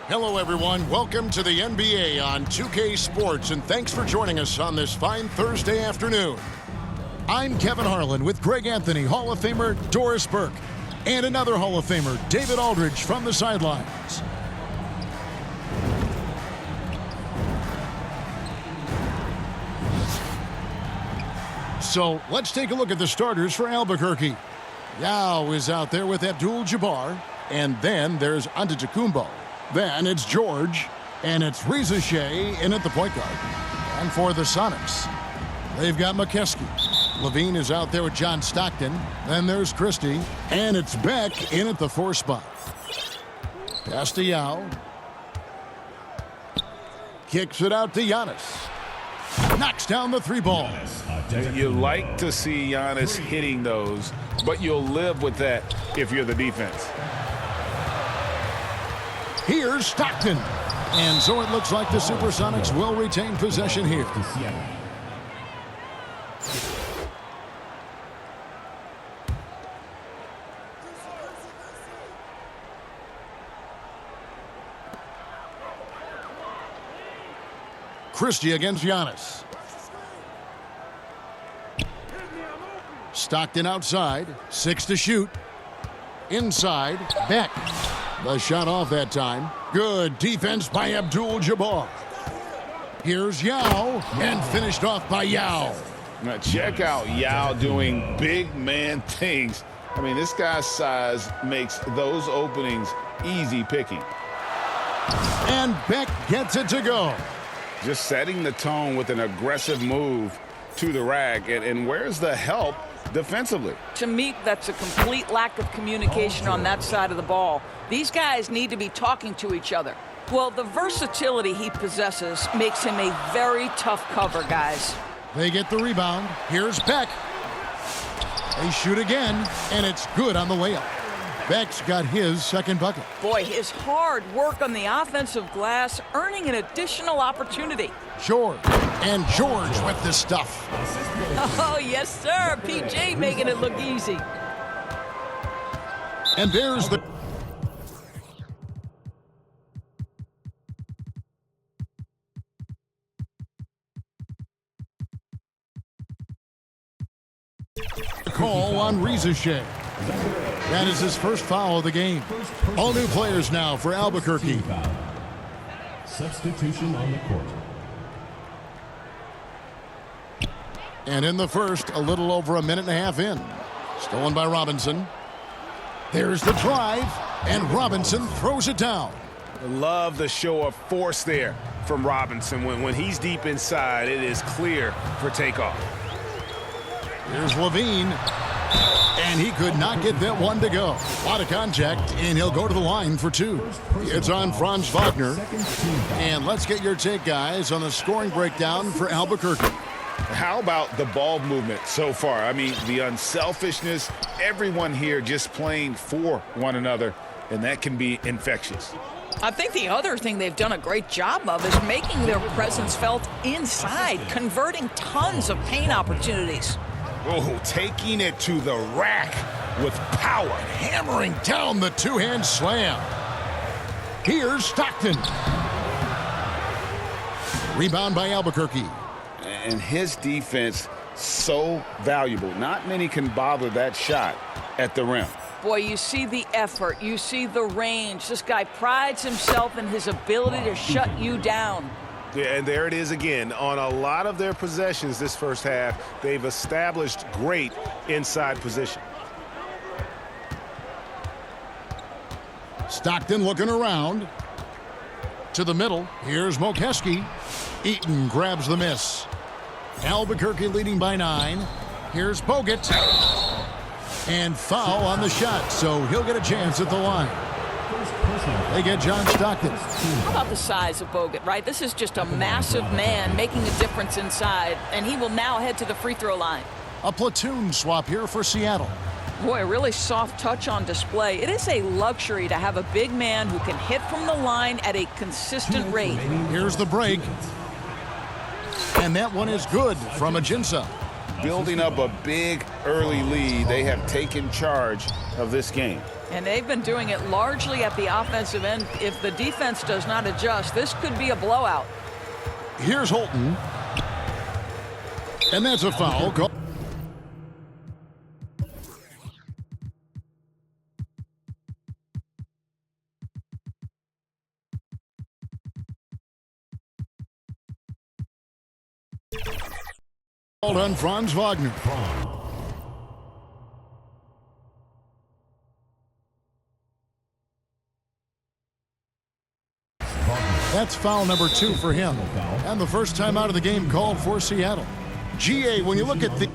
Hello, everyone. Welcome to the NBA on 2K Sports, and thanks for joining us on this fine Thursday afternoon. I'm Kevin Harlan with Greg Anthony, Hall of Famer Doris Burke, and another Hall of Famer, David Aldridge, from the sidelines. So let's take a look at the starters for Albuquerque. Yao is out there with Abdul-Jabbar, and then there's Antetokounmpo. Then it's George, and it's Reza Shea in at the point guard. And for the Sonics, they've got McKeskey. Levine is out there with John Stockton. Then there's Christie, and it's Beck in at the 4 spot. Pass to Yao. Kicks it out to Giannis. Knocks down the 3 ball. You like to see Giannis hitting those, but you'll live with that if you're the defense. Here's Stockton. And so it looks like the Supersonics will retain possession here. Christie against Giannis. Stockton outside. 6 to shoot. Inside. Beck. The shot off that time. Good defense by Abdul-Jabbar. Here's Yao, and finished off by Yao. Now check out Yao doing big man things. I mean, this guy's size makes those openings easy picking. And Beck gets it to go. Just setting the tone with an aggressive move to the rack. And where's the help defensively? To me, that's a complete lack of communication on that side of the ball. These guys need to be talking to each other. Well, the versatility he possesses makes him a very tough cover, guys. They get the rebound. Here's Beck. They shoot again, and it's good on the layup. Beck's got his second bucket. Boy, his hard work on the offensive glass earning an additional opportunity. George. And George with the stuff. Oh, yes, sir. PJ making it look easy. And there's the... call on Reza Shea. That is his first foul of the game. All new players now for Albuquerque. Substitution on the court. And in the first, a little over a minute and a half in. Stolen by Robinson. There's the drive, and Robinson throws it down. I love the show of force there from Robinson. When he's deep inside, it is clear for takeoff. Here's Levine. And he could not get that one to go. A lot of contact, and he'll go to the line for 2. It's on Franz Wagner. And let's get your take, guys, on the scoring breakdown for Albuquerque. How about the ball movement so far? I mean, the unselfishness, everyone here just playing for one another, and that can be infectious. I think the other thing they've done a great job of is making their presence felt inside, converting tons of paint opportunities. Oh, taking it to the rack with power. Hammering down the two-hand slam. Here's Stockton. Rebound by Albuquerque. And his defense so valuable. Not many can bother that shot at the rim. Boy, you see the effort. You see the range. This guy prides himself in his ability to shut you down. Yeah, and there it is again. On a lot of their possessions this first half, they've established great inside position. Stockton looking around. To the middle. Here's Mokeski. Eaton grabs the miss. Albuquerque leading by 9. Here's Bogut. And foul on the shot, so he'll get a chance at the line. They get John Stockton. How about the size of Bogut, right? This is just a massive man making a difference inside, and he will now head to the free throw line. A platoon swap here for Seattle. Boy, a really soft touch on display. It is a luxury to have a big man who can hit from the line at a consistent rate. Here's the break. And that one is good from Ajinça. building up a big early lead. They have taken charge of this game. And they've been doing it largely at the offensive end. If the defense does not adjust, this could be a blowout. Here's Holton. And that's a foul. Called on Franz Wagner. That's foul number 2 for him. And the first time out of the game called for Seattle. GA, when you look at the...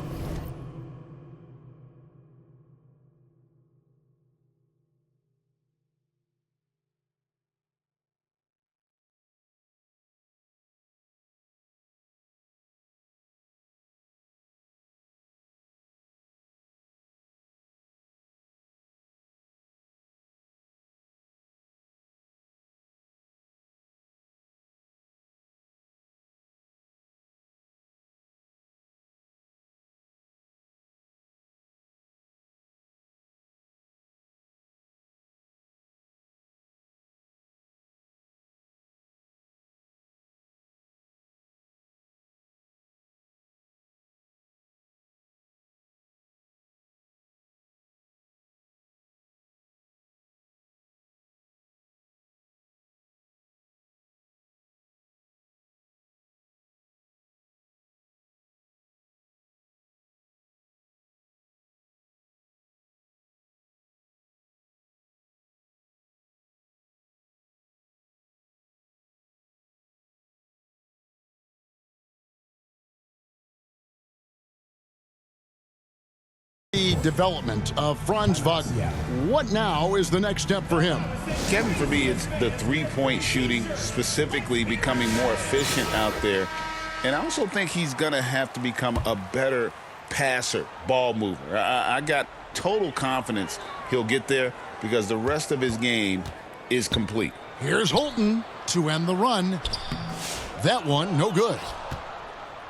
development of Franz Wagner. What now is the next step for him? Kevin, for me, it's the three-point shooting, specifically becoming more efficient out there. And I also think he's going to have to become a better passer, ball mover. I got total confidence he'll get there because the rest of his game is complete. Here's Holton to end the run. That one, no good.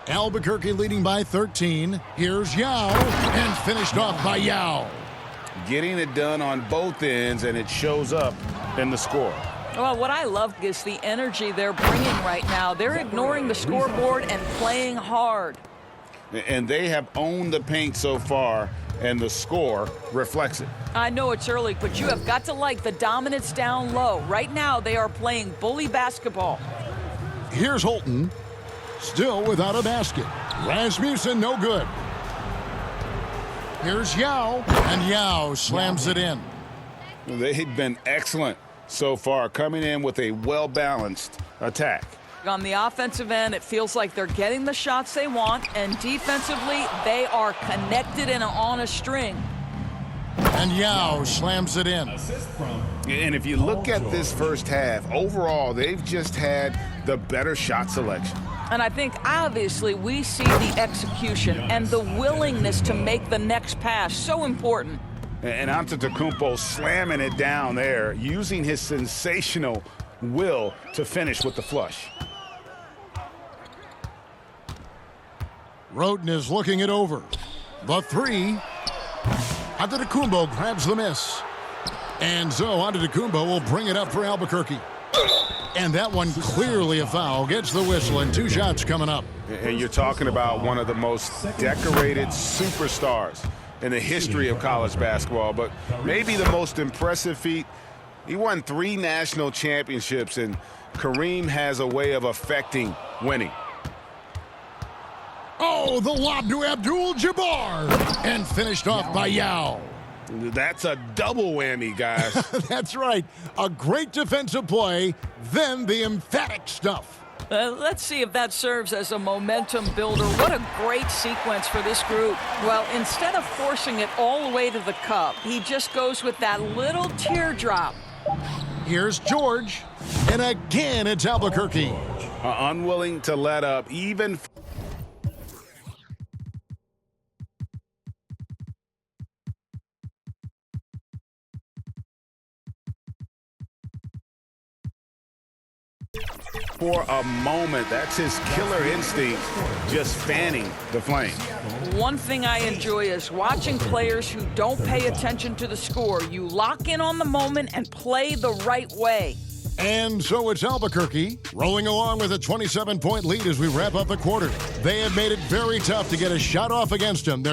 Albuquerque leading by 13. Here's Yao, and finished off by Yao. Getting it done on both ends, and it shows up in the score. Well, what I love is the energy they're bringing right now. They're ignoring the scoreboard and playing hard. And they have owned the paint so far, and the score reflects it. I know it's early, but you have got to like the dominance down low. Right now, they are playing bully basketball. Here's Holton. Still without a basket. Rasmussen, no good. Here's Yao, and Yao slams it in. They've been excellent so far, coming in with a well-balanced attack. On the offensive end, it feels like they're getting the shots they want, and defensively, they are connected and on a string. And Yao slams it in. And if you look at this first half, overall, they've just had the better shot selection. And I think, obviously, we see the execution and the willingness to make the next pass so important. And Antetokounmpo slamming it down there, using his sensational will to finish with the flush. Roden is looking it over. The three. Antetokounmpo grabs the miss. And so Antetokounmpo will bring it up for Albuquerque. And that one clearly a foul. Gets the whistle, and 2 shots coming up. And you're talking about one of the most decorated superstars in the history of college basketball, but maybe the most impressive feat. He won 3 national championships, and Kareem has a way of affecting winning. Oh, the lob to Abdul-Jabbar, and finished off by Yao. That's a double whammy, guys. That's right. A great defensive play, then the emphatic stuff. Let's see if that serves as a momentum builder. What a great sequence for this group. Well, instead of forcing it all the way to the cup, he just goes with that little teardrop. Here's George, and again it's Albuquerque. Unwilling to let up, even... for a moment. That's his killer instinct, just fanning the flame. One thing I enjoy is watching players who don't pay attention to the score. You lock in on the moment and play the right way. And so it's Albuquerque rolling along with a 27-point lead as we wrap up the quarter. They have made it very tough to get a shot off against them.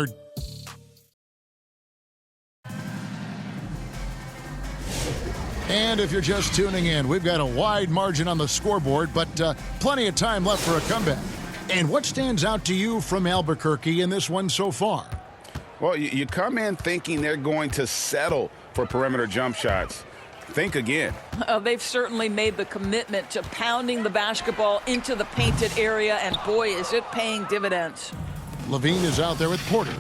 And if you're just tuning in, we've got a wide margin on the scoreboard, but plenty of time left for a comeback. And what stands out to you from Albuquerque in this one so far? Well, you come in thinking they're going to settle for perimeter jump shots. Think again. They've certainly made the commitment to pounding the basketball into the painted area, and boy, is it paying dividends. Levine is out there with Porter.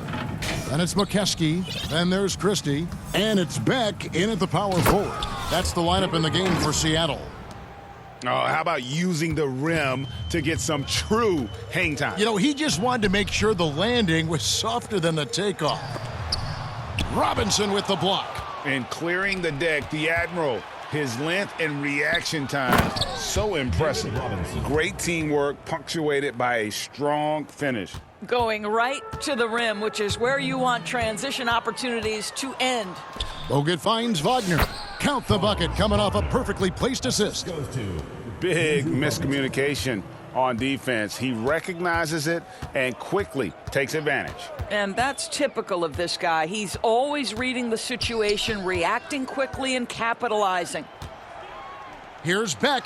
Then it's McKeskey. Then there's Christie. And it's Beck in at the power forward. That's the lineup in the game for Seattle. Oh, how about using the rim to get some true hang time? You know, he just wanted to make sure the landing was softer than the takeoff. Robinson with the block. And clearing the deck, the Admiral, his length and reaction time, so impressive. Great teamwork punctuated by a strong finish. Going right to the rim, which is where you want transition opportunities to end. Bogut finds Wagner. Count the bucket coming off a perfectly placed assist. Big miscommunication on defense. He recognizes it and quickly takes advantage. And that's typical of this guy. He's always reading the situation, reacting quickly, and capitalizing. Here's Beck.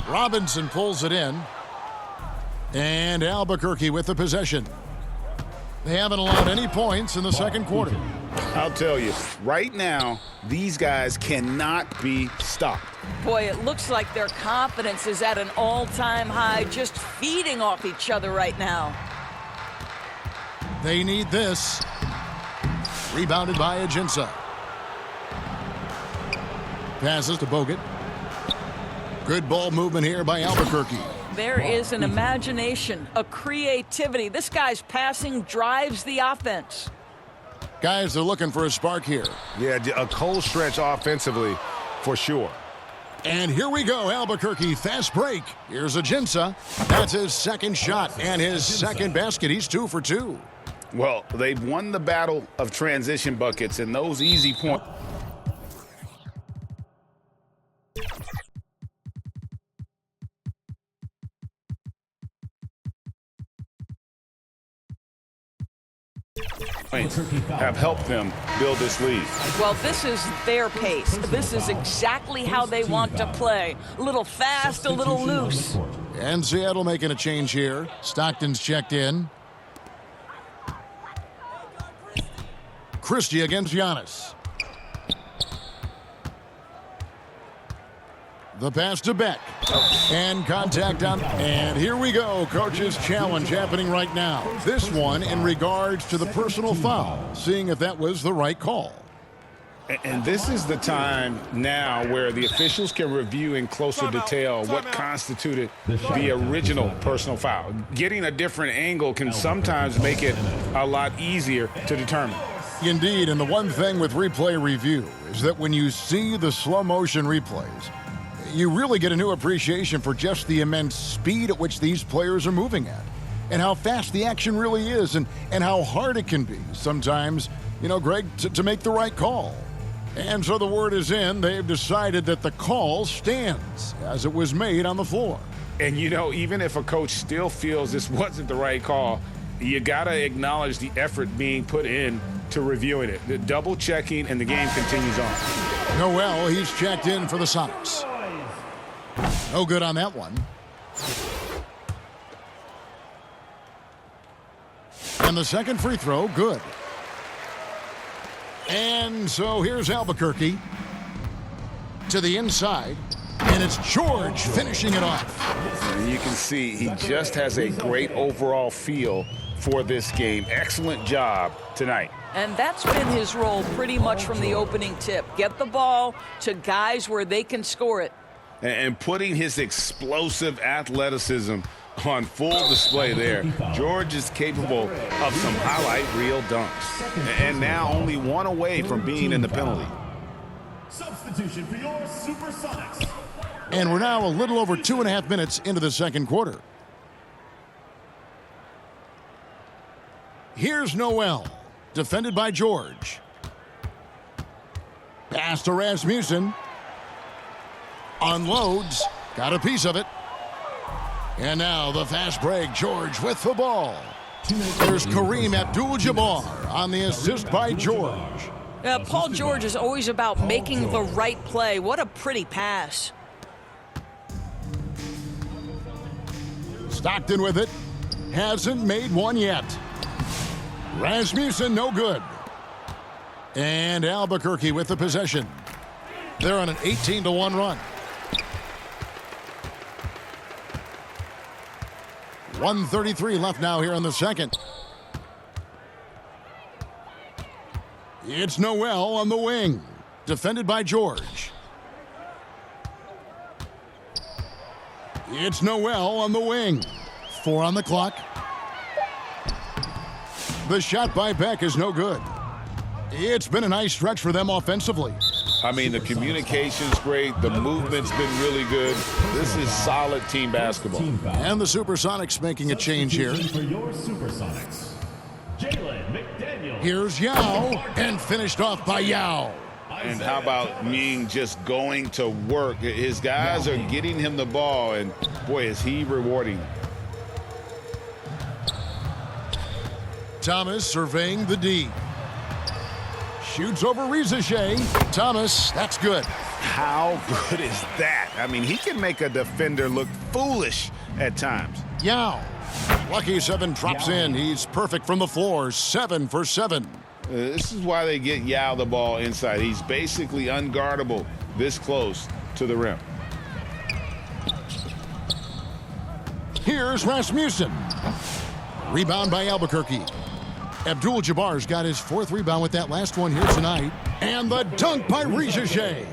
Robinson pulls it in. And Albuquerque with the possession. They haven't allowed any points in the second quarter. I'll tell you, right now, these guys cannot be stopped. Boy, it looks like their confidence is at an all-time high, just feeding off each other right now. They need this. Rebounded by Ajinça. Passes to Bogut. Good ball movement here by Albuquerque. There is an imagination, a creativity. This guy's passing drives the offense. Guys, they're looking for a spark here. Yeah, a cold stretch offensively for sure. And here we go, Albuquerque, fast break. Here's Ajinça. That's his second shot and his second basket. He's 2 for 2. Well, they've won the battle of transition buckets, and those easy points. have helped them build this lead. Well, this is their pace. This is exactly how they want to play. A little fast, a little loose. And Seattle making a change here. Stockton's checked in. Christie against Giannis. The pass to Beck. And contact on. And here we go. Coach's challenge happening right now. This one in regards to the personal foul. Seeing if that was the right call. And this is the time now where the officials can review in closer detail what constituted the original personal foul. Getting a different angle can sometimes make it a lot easier to determine. Indeed, and the one thing with replay review is that when you see the slow motion replays, you really get a new appreciation for just the immense speed at which these players are moving at and how fast the action really is and how hard it can be sometimes, you know, Greg, to make the right call. And so the word is in. They've decided that the call stands as it was made on the floor. And, you know, even if a coach still feels this wasn't the right call, you got to acknowledge the effort being put in to reviewing it. The double checking, and the game continues on. Noel, he's checked in for the Sonics. No good on that one. And the second free throw, good. And so here's Albuquerque to the inside, and it's George finishing it off. And you can see he just has a great overall feel for this game. Excellent job tonight. And that's been his role pretty much from the opening tip. Get the ball to guys where they can score it. And putting his explosive athleticism on full display there. George is capable of some highlight reel dunks. And now only one away from being in the penalty. Substitution for your Supersonics. And we're now a little over 2.5 minutes into the second quarter. Here's Noel, defended by George. Pass to Rasmussen. Unloads. Got a piece of it. And now the fast break. George with the ball. There's Kareem Abdul-Jabbar on the assist by George. Paul George is always about making the right play. What a pretty pass. Stockton with it. Hasn't made one yet. Rasmussen, no good. And Albuquerque with the possession. They're on an 18-1 run. 1:33 left now here in the second. It's Noel on the wing, defended by George. It's Noel on the wing. 4 on the clock. The shot by Beck is no good. It's been a nice stretch for them offensively. I mean, the communication's great. The movement's been really good. This is solid team basketball. And the Supersonics making a change here. For your Supersonics, Jalen McDaniel. Here's Yao, and finished off by Yao. And how about Ming just going to work? His guys are getting him the ball, and boy, is he rewarding. Thomas surveying the D. Shoots over Rizachet. Thomas, that's good. How good is that? I mean, he can make a defender look foolish at times. Yao. Lucky 7 drops in. He's perfect from the floor. 7 for 7. This is why they get Yao the ball inside. He's basically unguardable this close to the rim. Here's Rasmussen. Rebound by Albuquerque. Abdul-Jabbar's got his 4th rebound with that last one here tonight. And the dunk by Rizachet.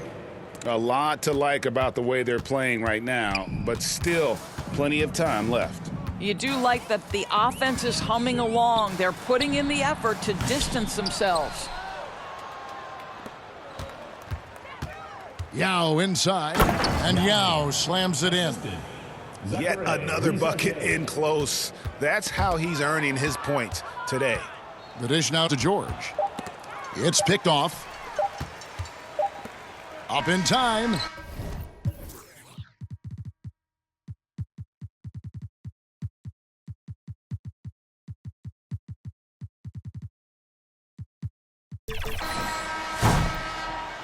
A lot to like about the way they're playing right now, but still plenty of time left. You do like that the offense is humming along. They're putting in the effort to distance themselves. Yao inside, and Yao slams it in. Yet another bucket in close. That's how he's earning his points today. The dish now to George. It's picked off. Up in time.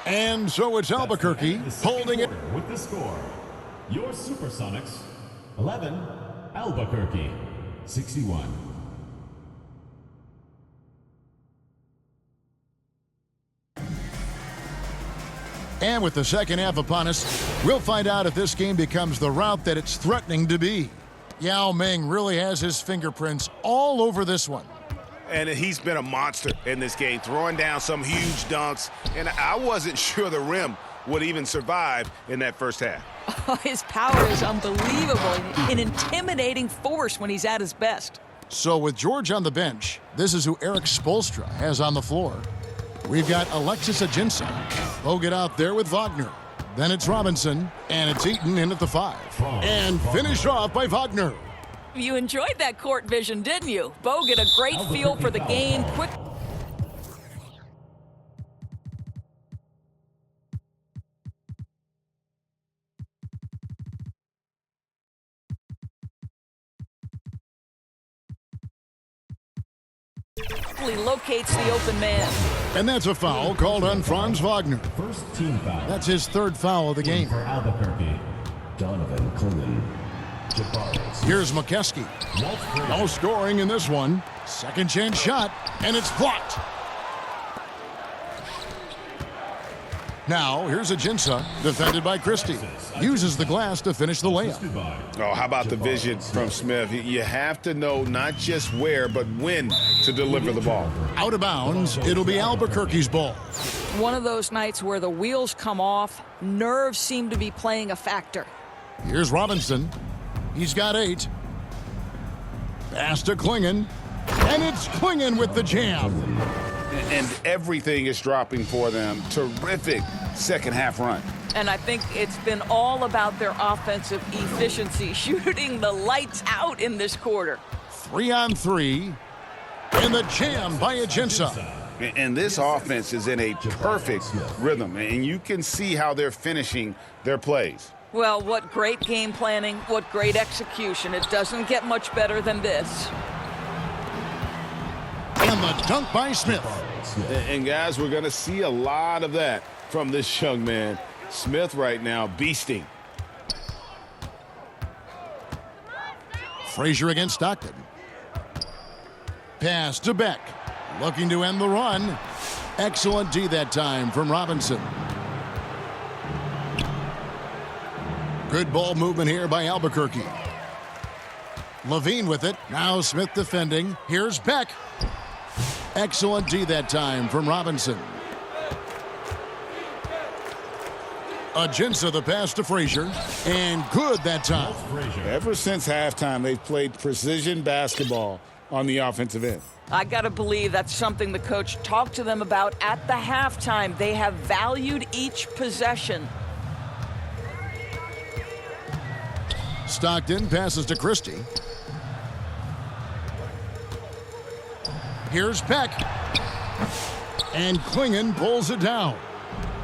And so it's Albuquerque holding it. With the score, your Supersonics, 11, Albuquerque, 61. And with the second half upon us, we'll find out if this game becomes the route that it's threatening to be. Yao Ming really has his fingerprints all over this one. And he's been a monster in this game, throwing down some huge dunks. And I wasn't sure the rim would even survive in that first half. His power is unbelievable, an intimidating force when he's at his best. So with George on the bench, this is who Eric Spoelstra has on the floor. We've got Alexis Ajinça. Bogut out there with Wagner. Then it's Robinson, and it's Eaton in at the 5. And finished off by Wagner. You enjoyed that court vision, didn't you? Bogut, a great feel for the game. Quick. Locates the open man. And that's a foul called on Franz Wagner. First team foul. That's his 3rd foul of the game. For Albuquerque, Donovan Clingan. Jabari. Here's McKeskey. No scoring in this one. Second chance shot, and it's blocked. Now, here's Ajinça, defended by Christie. Uses the glass to finish the layup. Oh, how about the vision from Smith? You have to know not just where, but when to deliver the ball. Out of bounds, it'll be Albuquerque's ball. One of those nights where the wheels come off, nerves seem to be playing a factor. Here's Robinson. He's got 8. Pass to Clingan. And it's Clingan with the jam. And everything is dropping for them. Terrific second half run. And I think it's been all about their offensive efficiency, shooting the lights out in this quarter. 3-on-3. And the jam by Ajinça. And this offense is in a perfect rhythm, and you can see how they're finishing their plays. Well, what great game planning, what great execution. It doesn't get much better than this. And the dunk by Smith. And guys, we're going to see a lot of that from this young man. Smith right now beasting. Frazier against Stockton. Pass to Beck. Looking to end the run. Excellent D that time from Robinson. Good ball movement here by Albuquerque. Levine with it. Now Smith defending. Here's Beck. Excellent D that time from Robinson. Ajinça the pass to Frazier. And good that time. Ever since halftime, they've played precision basketball on the offensive end. I got to believe that's something the coach talked to them about at the halftime. They have valued each possession. Stockton passes to Christie. Here's Beck. And Klingon pulls it down.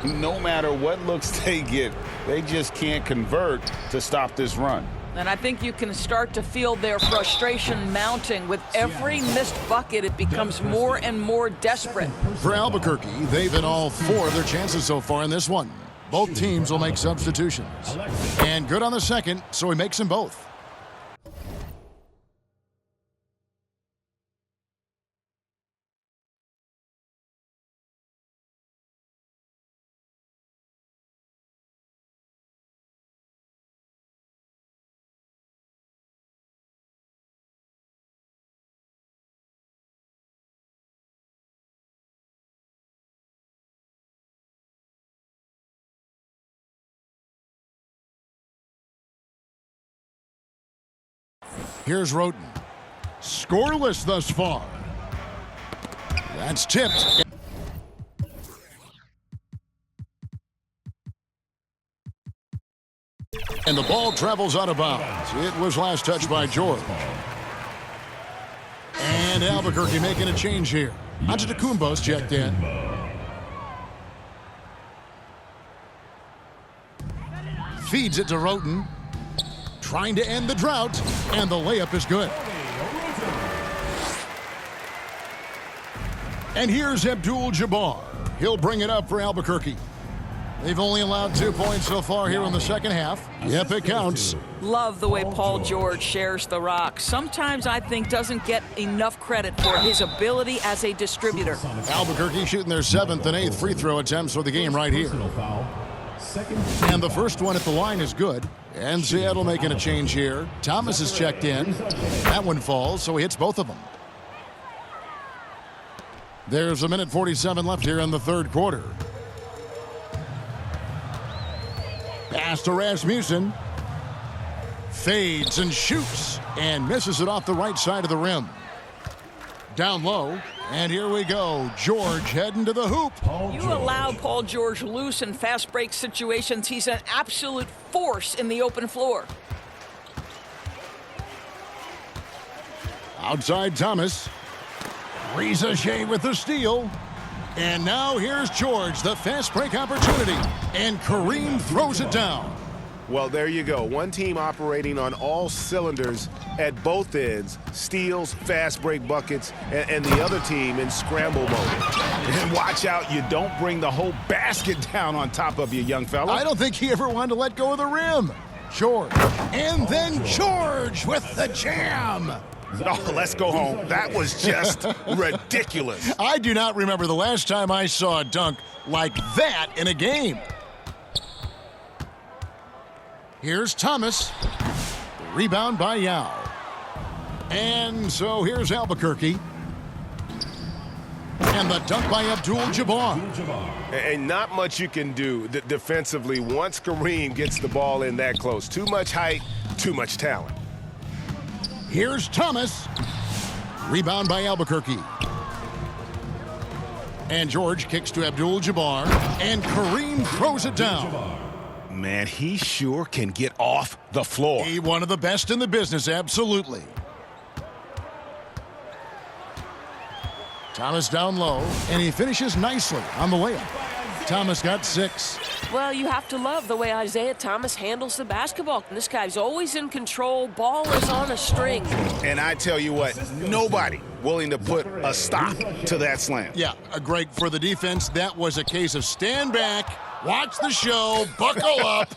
No matter what looks they get, they just can't convert to stop this run. And I think you can start to feel their frustration mounting. With every missed bucket, it becomes more and more desperate. For Albuquerque, they've hit all 4 of their chances so far in this one. Both teams will make substitutions. And good on the second, so he makes them both. Here's Roten. Scoreless thus far. That's tipped. And the ball travels out of bounds. It was last touched by George. And Albuquerque making a change here. Antetokounmpo's checked in. Feeds it to Roten. Trying to end the drought, and the layup is good. And here's Abdul-Jabbar. He'll bring it up for Albuquerque. They've only allowed 2 points so far here in the second half. Yep, it counts. Love the way Paul George shares the rock. Sometimes I think doesn't get enough credit for his ability as a distributor. Albuquerque shooting their 7th and 8th free throw attempts for the game right here. And the first one at the line is good. And Seattle making a change here. Thomas is checked in. That one falls, so he hits both of them. There's 1:47 left here in the third quarter. Pass to Rasmussen. Fades and shoots and misses it off the right side of the rim. Down low, and here we go. George heading to the hoop. You allow Paul George loose in fast break situations. He's an absolute force in the open floor. Outside Thomas. Riza-Shea with the steal. And now here's George, the fast break opportunity. And Kareem throws it down. Well, there you go. One team operating on all cylinders at both ends. Steals, fast break buckets, and the other team in scramble mode. And watch out, you don't bring the whole basket down on top of you, young fella. I don't think he ever wanted to let go of the rim. George. And then George with the jam. Oh, let's go home. That was just ridiculous. I do not remember the last time I saw a dunk like that in a game. Here's Thomas. Rebound by Yao. And so here's Albuquerque. And the dunk by Abdul-Jabbar. And not much you can do defensively once Kareem gets the ball in that close. Too much height, too much talent. Here's Thomas. Rebound by Albuquerque. And George kicks to Abdul-Jabbar. And Kareem throws it down. Man, he sure can get off the floor. He one of the best in the business, absolutely. Thomas down low, and he finishes nicely on the layup. Thomas got 6. Well, you have to love the way Isaiah Thomas handles the basketball. This guy's always in control. Ball is on a string. And I tell you what, nobody willing to put a stop to that slam. Yeah, great for the defense. That was a case of stand back, watch the show, buckle up.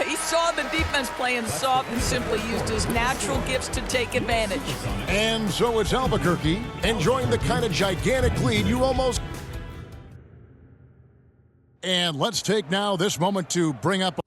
He saw the defense playing soft and simply used his natural gifts to take advantage. And so it's Albuquerque enjoying the kind of gigantic lead you almost... And let's take now this moment to bring up...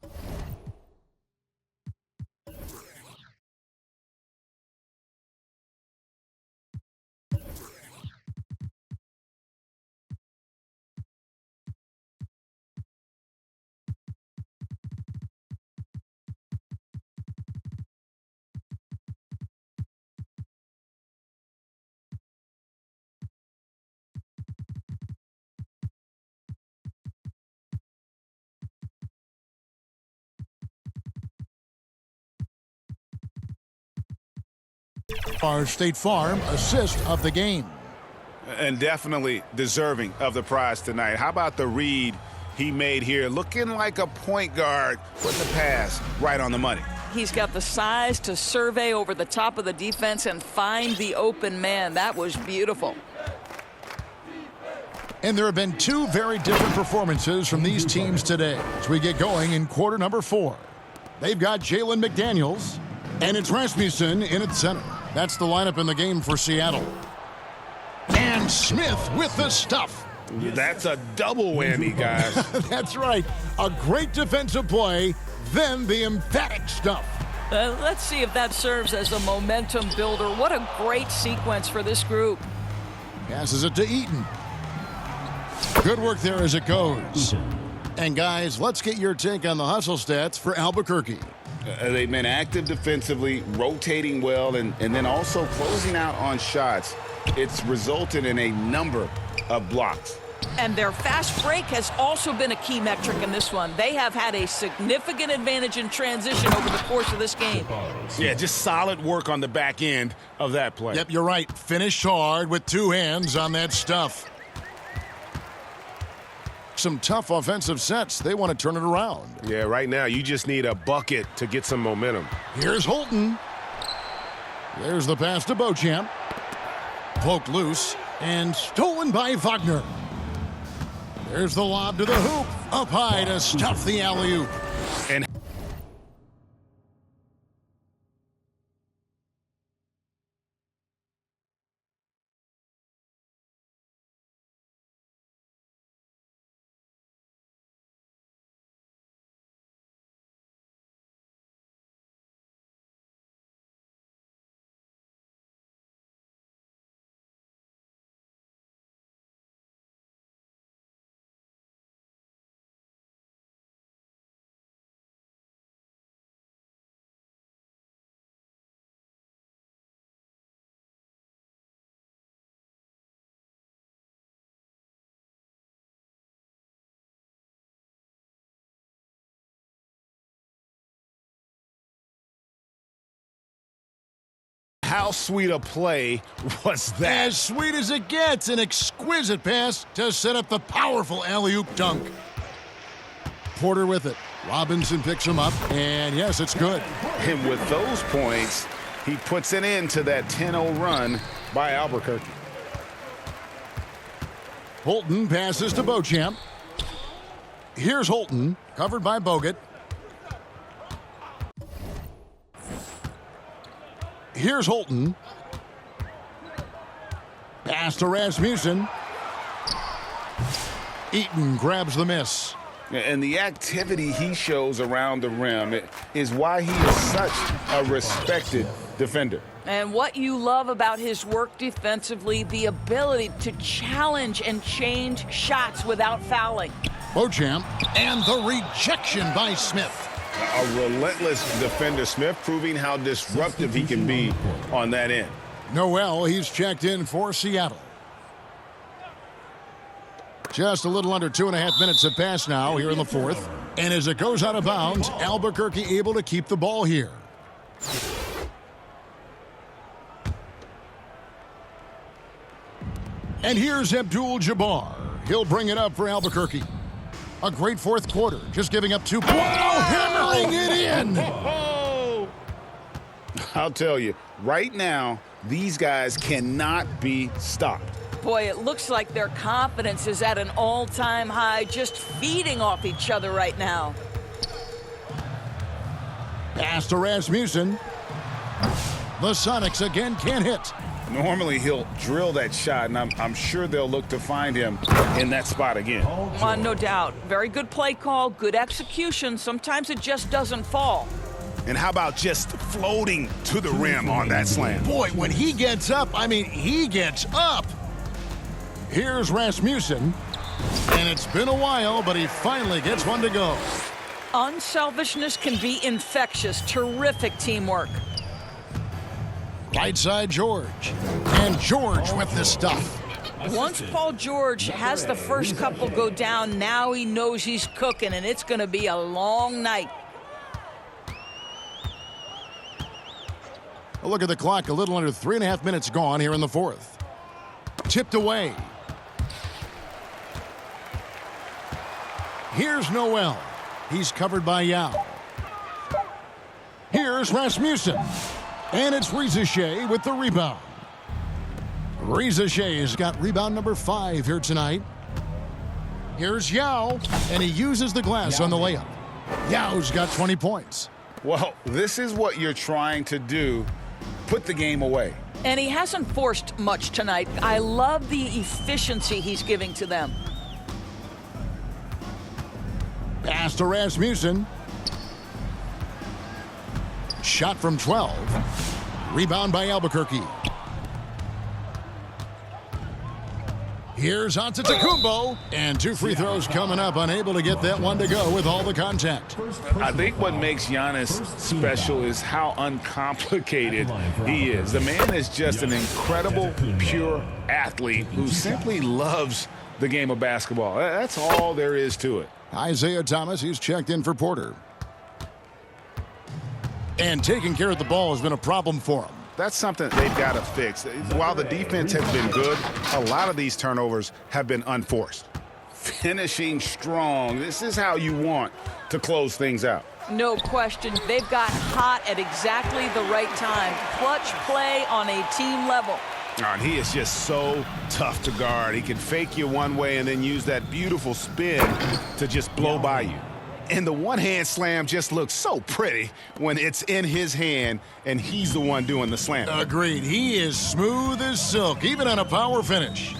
our State Farm assist of the game. And definitely deserving of the prize tonight. How about the read he made here? Looking like a point guard with the pass right on the money. He's got the size to survey over the top of the defense and find the open man. That was beautiful. And there have been 2 very different performances from these teams today as we get going in quarter number 4. They've got Jalen McDaniels, and it's Rasmussen in at center. That's the lineup in the game for Seattle. And Smith with the stuff. That's a double whammy, guys. That's right. A great defensive play, then the emphatic stuff. Let's see if that serves as a momentum builder. What a great sequence for this group. Passes it to Eaton. Good work there as it goes. And guys, let's get your take on the hustle stats for Albuquerque. They've been active defensively, rotating well, and then also closing out on shots. It's resulted in a number of blocks. And their fast break has also been a key metric in this one. They have had a significant advantage in transition over the course of this game. Yeah, just solid work on the back end of that play. Yep, you're right. Finished hard with 2 hands on that stuff. Some tough offensive sets. They want to turn it around. Yeah, right now you just need a bucket to get some momentum. Here's Holton. There's the pass to Beauchamp. Poked loose and stolen by Wagner. There's the lob to the hoop. Up high to stuff the alley-oop. And how sweet a play was that? As sweet as it gets, an exquisite pass to set up the powerful alley-oop dunk. Porter with it. Robinson picks him up, and yes, it's good. And with those points, he puts an end to that 10-0 run by Albuquerque. Holton passes to Beauchamp. Here's Holton, covered by Bogut. Here's Holton. Pass to Rasmussen. Eaton grabs the miss. And the activity he shows around the rim is why he is such a respected defender. And what you love about his work defensively, the ability to challenge and change shots without fouling. Beauchamp, and the rejection by Smith. A relentless defender, Smith, proving how disruptive he can be on that end. Noel, he's checked in for Seattle. Just a little under 2.5 minutes have passed now here in the fourth. And as it goes out of bounds, Albuquerque able to keep the ball here. And here's Abdul-Jabbar. He'll bring it up for Albuquerque. A great fourth quarter, just giving up 2 points. Oh, hammering it in! I'll tell you, right now, these guys cannot be stopped. Boy, it looks like their confidence is at an all-time high, just feeding off each other right now. Pass to Rasmussen. The Sonics again can't hit. Normally, he'll drill that shot, and I'm sure they'll look to find him in that spot again. No doubt. Very good play call, good execution. Sometimes it just doesn't fall. And how about just floating to the rim on that slam? Boy, when he gets up, I mean, he gets up. Here's Rasmussen. And it's been a while, but he finally gets one to go. Unselfishness can be infectious. Terrific teamwork. Right side George. And George with the stuff. Once Paul George has the first couple go down, now he knows he's cooking, and it's going to be a long night. A look at the clock, a little under 3.5 minutes gone here in the fourth. Tipped away. Here's Noel. He's covered by Yao. Here's Rasmussen. And it's Rizachet with the rebound. Rizachet's got rebound number 5 here tonight. Here's Yao, and he uses the glass on the layup. Yao's got 20 points. Well, this is what you're trying to do. Put the game away. And he hasn't forced much tonight. I love the efficiency he's giving to them. Pass to Rasmussen. Shot from 12. Rebound by Albuquerque. Here's Antetokounmpo, and 2 free throws coming up, unable to get that one to go with all the contact. I think what makes Giannis special is how uncomplicated he is. The man is just an incredible, pure athlete who simply loves the game of basketball. That's all there is to it. Isaiah Thomas, he's checked in for Porter. And taking care of the ball has been a problem for him. That's something they've got to fix. While the defense has been good, a lot of these turnovers have been unforced. Finishing strong. This is how you want to close things out. No question. They've got hot at exactly the right time. Clutch play on a team level. And he is just so tough to guard. He can fake you one way and then use that beautiful spin to just blow by you. And the one-hand slam just looks so pretty when it's in his hand and he's the one doing the slam. Agreed. He is smooth as silk, even on a power finish.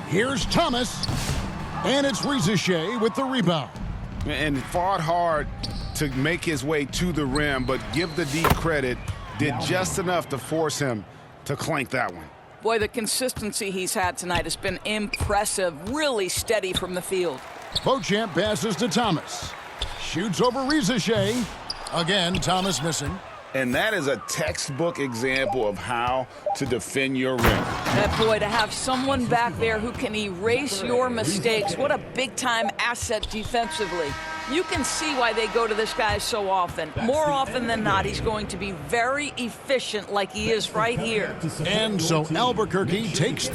Here's Thomas, and it's Rizachet with the rebound. And fought hard to make his way to the rim, but give the D credit, did just enough to force him to clank that one. Boy, the consistency he's had tonight has been impressive, really steady from the field. Beauchamp passes to Thomas. Shoots over Rizachet. Again, Thomas missing. And that is a textbook example of how to defend your rim. Boy, to have someone back there who can erase your mistakes, what a big-time asset defensively. You can see why they go to this guy so often. More often than not, he's going to be very efficient like he is right here. And so Albuquerque takes